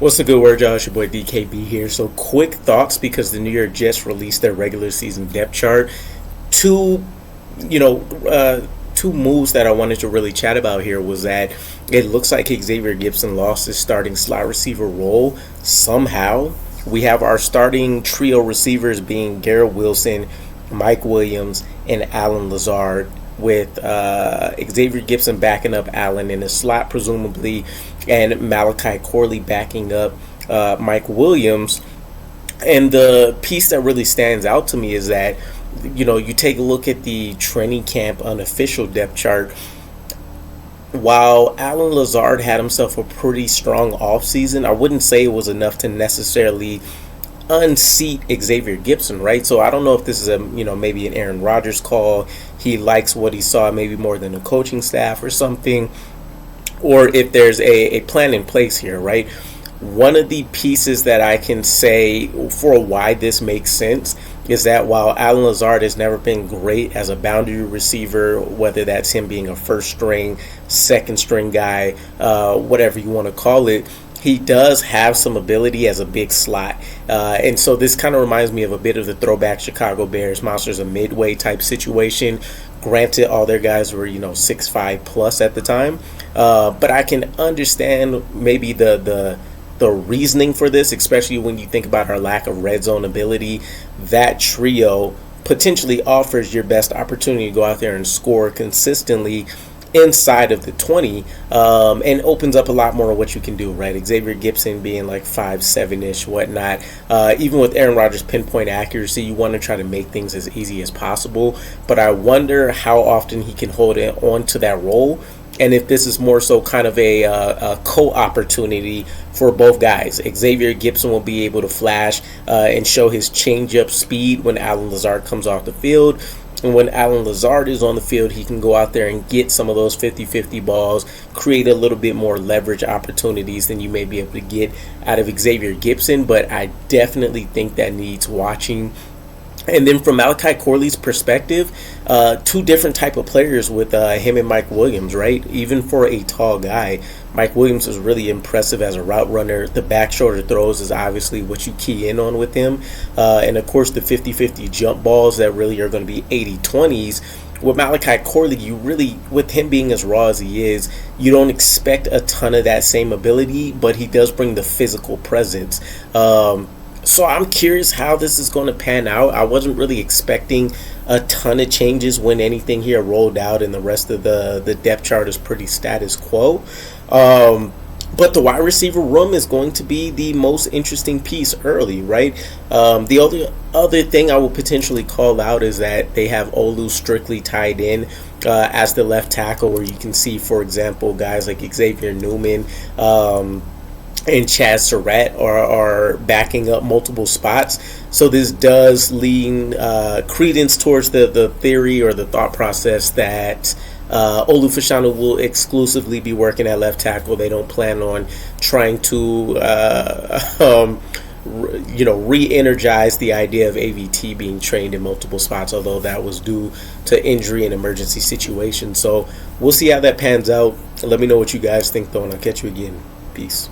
What's the good word, y'all? It's your boy DKB here. So, quick thoughts because the New York Jets released their regular season depth chart. Two, two moves that I wanted to really chat about here was that it looks like Xavier Gipson lost his starting slot receiver role somehow. We have our starting trio receivers being Garrett Wilson, Mike Williams, and Allen Lazard, with Xavier Gipson backing up Allen in the slot, presumably, and Malachi Corley backing up Mike Williams. And the piece that really stands out to me is that, you take a look at the training camp unofficial depth chart. While Allen Lazard had himself a pretty strong offseason, I wouldn't say it was enough to necessarily unseat Xavier Gipson, right? So I don't know if this is maybe an Aaron Rodgers call. He likes what he saw maybe more than the coaching staff or something, or if there's a plan in place here, right? One of the pieces that I can say for why this makes sense is that while Allen Lazard has never been great as a boundary receiver, whether that's him being a first string, second string guy, whatever you want to call it, he does have some ability as a big slot. And so this kind of reminds me of a bit of the throwback Chicago Bears Monsters of Midway type situation. Granted, all their guys were, 6'5" plus at the time. But I can understand maybe the reasoning for this, especially when you think about our lack of red zone ability. That trio potentially offers your best opportunity to go out there and score consistently inside of the 20, and opens up a lot more of what you can do, right? Xavier Gipson being like 5'7" whatnot. Even with Aaron Rodgers' pinpoint accuracy, you want to try to make things as easy as possible. But I wonder how often he can hold on to that role, and if this is more so kind of a co-opportunity for both guys. Xavier Gipson will be able to flash and show his change-up speed when Allen Lazard comes off the field. And when Allen Lazard is on the field, he can go out there and get some of those 50-50 balls, create a little bit more leverage opportunities than you may be able to get out of Xavier Gipson. But I definitely think that needs watching. And then from Malachi Corley's perspective, two different type of players with him and Mike Williams, right? Even for a tall guy, Mike Williams is really impressive as a route runner. The back shoulder throws is obviously what you key in on with him. And of course, the 50-50 jump balls that really are going to be 80-20s. With Malachi Corley, you really, with him being as raw as he is, you don't expect a ton of that same ability, but he does bring the physical presence. So I'm curious how this is going to pan out. I wasn't really expecting a ton of changes when anything here rolled out, and the rest of the depth chart is pretty status quo. But the wide receiver room is going to be the most interesting piece early, right? The only other thing I will potentially call out is that they have Olu strictly tied in as the left tackle, where you can see, for example, guys like Xavier Newman and Chaz Surratt are backing up multiple spots. So this does lean credence towards the theory or the thought process that Olu Fashanu will exclusively be working at left tackle. They don't plan on trying to re-energize the idea of AVT being trained in multiple spots, although that was due to injury and emergency situations. So we'll see how that pans out. Let me know what you guys think, though, and I'll catch you again. Peace.